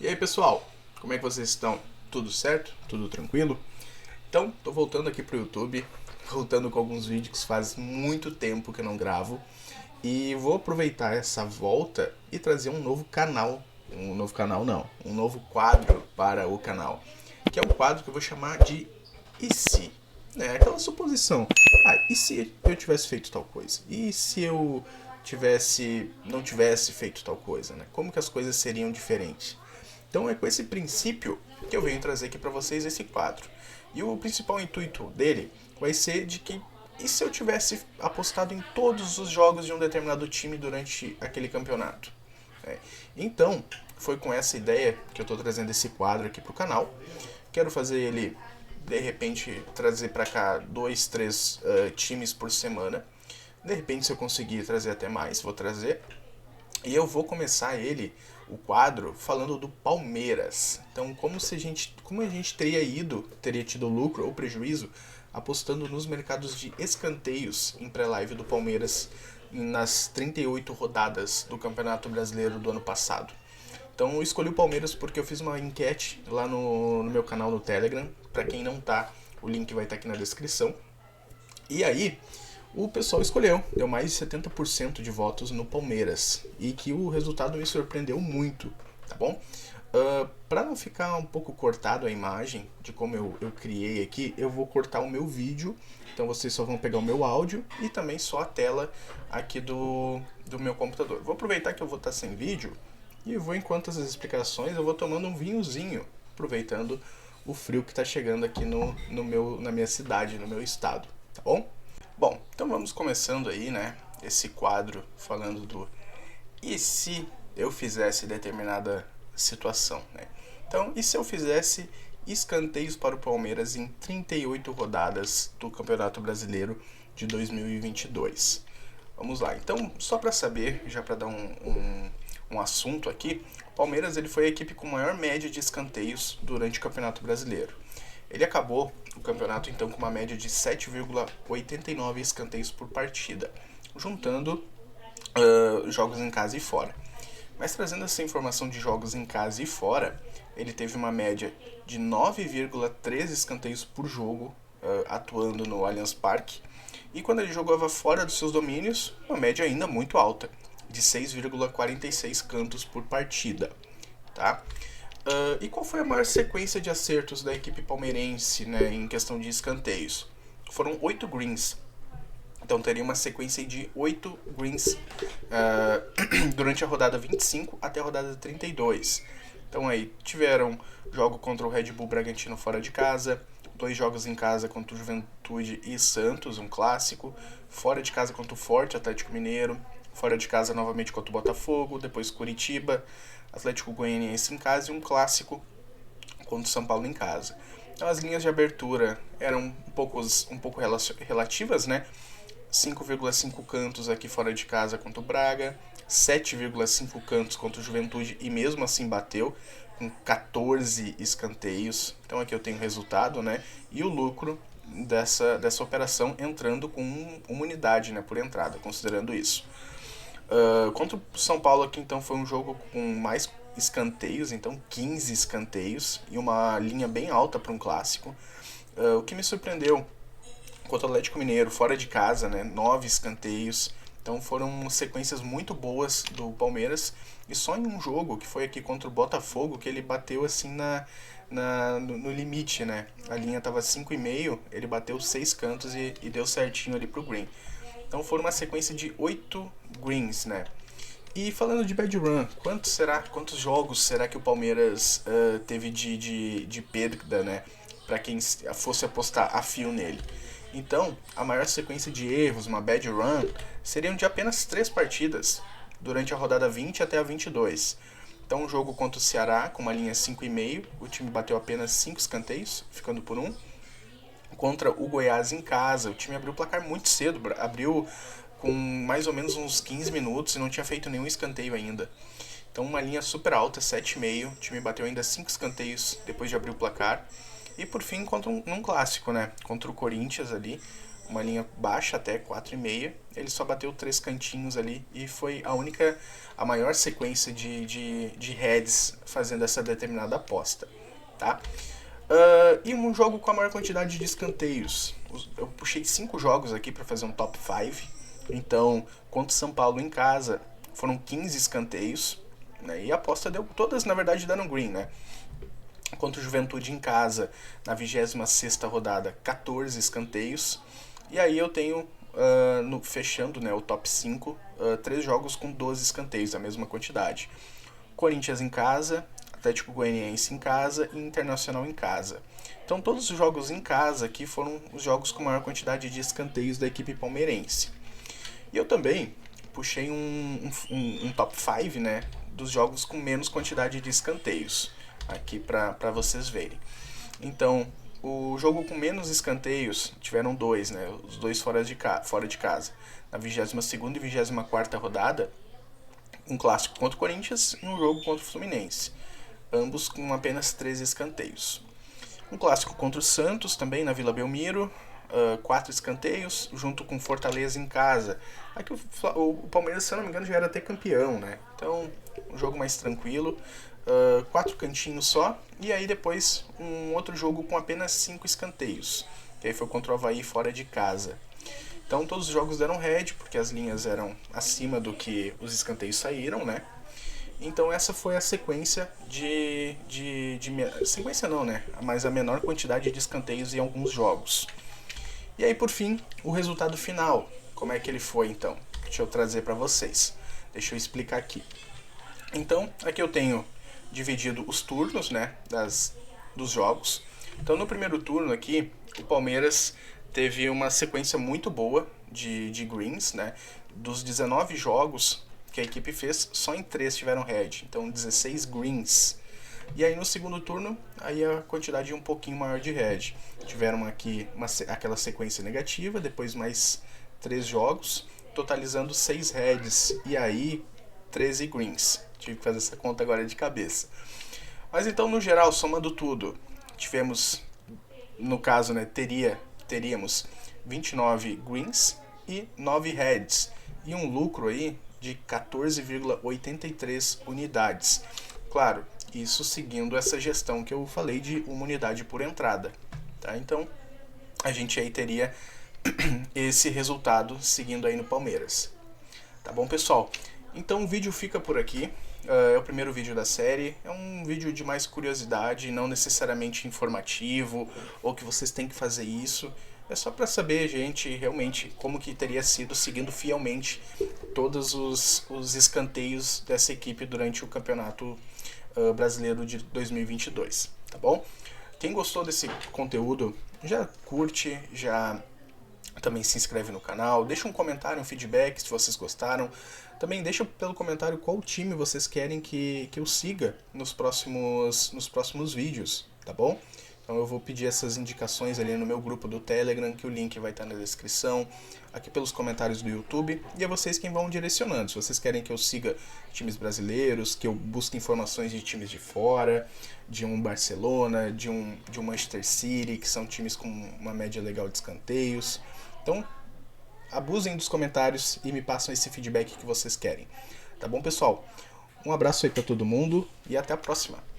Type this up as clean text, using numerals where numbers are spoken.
E aí pessoal, como é que vocês estão? Tudo certo? Tudo tranquilo? Então, tô voltando aqui pro YouTube, voltando com alguns vídeos que faz muito tempo que eu não gravo. E vou aproveitar essa volta e trazer um novo canal. Um novo canal não, um novo quadro para o canal. Que é um quadro que eu vou chamar de E se? Aquela suposição. E se eu tivesse feito tal coisa? E se eu não tivesse feito tal coisa, né? Como que as coisas seriam diferentes? Então é com esse princípio que eu venho trazer aqui para vocês esse quadro. E o principal intuito dele vai ser de que e se eu tivesse apostado em todos os jogos de um determinado time durante aquele campeonato? É. Então, foi com essa ideia que eu estou trazendo esse quadro aqui para o canal. Quero fazer ele, de repente, trazer para cá 2, 3 times por semana. De repente, se eu conseguir trazer até mais, vou trazer. E eu vou começar o quadro, falando do Palmeiras. Então, como a gente teria tido lucro ou prejuízo apostando nos mercados de escanteios em pré-live do Palmeiras nas 38 rodadas do Campeonato Brasileiro do ano passado. Então, eu escolhi o Palmeiras porque eu fiz uma enquete lá no meu canal no Telegram. Para quem não tá, o link vai estar aqui na descrição. E aí, o pessoal escolheu, deu mais de 70% de votos no Palmeiras. E que o resultado me surpreendeu muito, tá bom? Para não ficar um pouco cortado a imagem de como eu criei aqui, eu vou cortar o meu vídeo. Então vocês só vão pegar o meu áudio e também só a tela aqui do meu computador. Vou aproveitar que eu vou estar sem vídeo e vou, enquanto as explicações, eu vou tomando um vinhozinho, aproveitando o frio que está chegando aqui na minha cidade, no meu estado, tá bom? Bom, então vamos começando aí, né, esse quadro falando do e se eu fizesse determinada situação, né? Então, e se eu fizesse escanteios para o Palmeiras em 38 rodadas do Campeonato Brasileiro de 2022? Vamos lá, então, só para saber, já para dar um assunto aqui, o Palmeiras ele foi a equipe com maior média de escanteios durante o Campeonato Brasileiro. Ele acabou o campeonato então com uma média de 7,89 escanteios por partida, juntando jogos em casa e fora. Mas trazendo essa informação de jogos em casa e fora, ele teve uma média de 9,13 escanteios por jogo atuando no Allianz Parque. E quando ele jogava fora dos seus domínios, uma média ainda muito alta, de 6,46 cantos por partida. Tá? E qual foi a maior sequência de acertos da equipe palmeirense, né, em questão de escanteios? Foram 8 greens. Então teria uma sequência de 8 greens durante a rodada 25 até a rodada 32. Então aí tiveram jogo contra o Red Bull Bragantino fora de casa, 2 jogos em casa contra o Juventude e Santos, um clássico, fora de casa contra o Forte Atlético Mineiro, fora de casa novamente contra o Botafogo, depois Curitiba, Atlético Goianiense em casa e um clássico contra o São Paulo em casa. Então as linhas de abertura eram um pouco relativas, né? 5,5 cantos aqui fora de casa contra o Braga, 7,5 cantos contra o Juventude e mesmo assim bateu com 14 escanteios. Então aqui eu tenho o resultado, né? E o lucro dessa operação entrando com uma unidade, né, por entrada, considerando isso. Contra o São Paulo aqui então foi um jogo com mais escanteios, então 15 escanteios e uma linha bem alta para um clássico. O que me surpreendeu contra o Atlético Mineiro, fora de casa, né, 9 escanteios. Então foram sequências muito boas do Palmeiras. E só em um jogo, que foi aqui contra o Botafogo, que ele bateu assim no limite, né? A linha estava 5,5, ele bateu 6 cantos e deu certinho ali pro green. Então foram uma sequência de 8 greens, né? E falando de bad run, quantos jogos será que o Palmeiras teve de perda, né? Para quem fosse apostar a fio nele. Então, a maior sequência de erros, uma bad run, seriam de apenas 3 partidas, durante a rodada 20 até a 22. Então, um jogo contra o Ceará, com uma linha 5,5, o time bateu apenas 5 escanteios, ficando por 1. Contra o Goiás em casa, o time abriu o placar muito cedo, abriu com mais ou menos uns 15 minutos e não tinha feito nenhum escanteio ainda. Então, uma linha super alta, 7,5, o time bateu ainda 5 escanteios depois de abrir o placar. E por fim, contra um clássico, né? Contra o Corinthians ali, uma linha baixa até 4,5. Ele só bateu 3 cantinhos ali e foi a maior sequência de heads fazendo essa determinada aposta, tá? E um jogo com a maior quantidade de escanteios. Eu puxei 5 jogos aqui para fazer um top 5. Então, contra o São Paulo em casa, foram 15 escanteios, né? E a aposta deu, todas na verdade deram green, né? Contra o Juventude em casa, na 26ª rodada, 14 escanteios. E aí eu tenho, fechando, né, o top 5, 3 jogos com 12 escanteios, a mesma quantidade. Corinthians em casa, Atlético Goianiense em casa e Internacional em casa. Então todos os jogos em casa aqui foram os jogos com maior quantidade de escanteios da equipe palmeirense. E eu também puxei um top 5, né, dos jogos com menos quantidade de escanteios aqui para vocês verem. Então, o jogo com menos escanteios tiveram 2, né, os dois fora de casa. Na 22ª e 24ª rodada, um clássico contra o Corinthians e um jogo contra o Fluminense, ambos com apenas 13 escanteios. Um clássico contra o Santos, também na Vila Belmiro, 4 escanteios, junto com Fortaleza em casa. Aqui o Palmeiras, se eu não me engano, já era até campeão, né? Então, um jogo mais tranquilo, 4 cantinhos só, e aí depois um outro jogo com apenas 5 escanteios, que aí foi contra o Avaí fora de casa. Então todos os jogos deram red, porque as linhas eram acima do que os escanteios saíram, né? Então essa foi a sequência sequência não, né? Mas a menor quantidade de escanteios em alguns jogos. E aí, por fim, o resultado final. Como é que ele foi, então? Deixa eu trazer para vocês. Deixa eu explicar aqui. Então, aqui eu tenho dividido os turnos, né, dos jogos. Então, no primeiro turno aqui, o Palmeiras teve uma sequência muito boa de greens, né? Dos 19 jogos que a equipe fez, só em 3 tiveram red. Então, 16 greens. E aí no segundo turno, aí a quantidade é um pouquinho maior de red. Tiveram aqui aquela sequência negativa, depois mais 3 jogos, totalizando 6 reds. E aí 13 greens. Tive que fazer essa conta agora de cabeça. Mas então, no geral, somando tudo, tivemos, no caso, né, teríamos 29 greens e 9 reds. E um lucro aí de 14,83 unidades. Claro, isso seguindo essa gestão que eu falei de uma unidade por entrada. Tá? Então, a gente aí teria esse resultado seguindo aí no Palmeiras. Tá bom, pessoal? Então o vídeo fica por aqui. É o primeiro vídeo da série. É um vídeo de mais curiosidade, não necessariamente informativo, ou que vocês têm que fazer isso. É só para saber, gente, realmente como que teria sido seguindo fielmente todos os escanteios dessa equipe durante o campeonato brasileiro de 2022, tá bom? Quem gostou desse conteúdo, já curte, já também se inscreve no canal, deixa um comentário, um feedback se vocês gostaram. Também deixa pelo comentário qual time vocês querem que eu siga nos próximos vídeos, tá bom? Então eu vou pedir essas indicações ali no meu grupo do Telegram, que o link vai estar na descrição, aqui pelos comentários do YouTube, e é vocês quem vão direcionando. Se vocês querem que eu siga times brasileiros, que eu busque informações de times de fora, de um Barcelona, de um Manchester City, que são times com uma média legal de escanteios. Então, abusem dos comentários e me passam esse feedback que vocês querem. Tá bom, pessoal? Um abraço aí para todo mundo e até a próxima.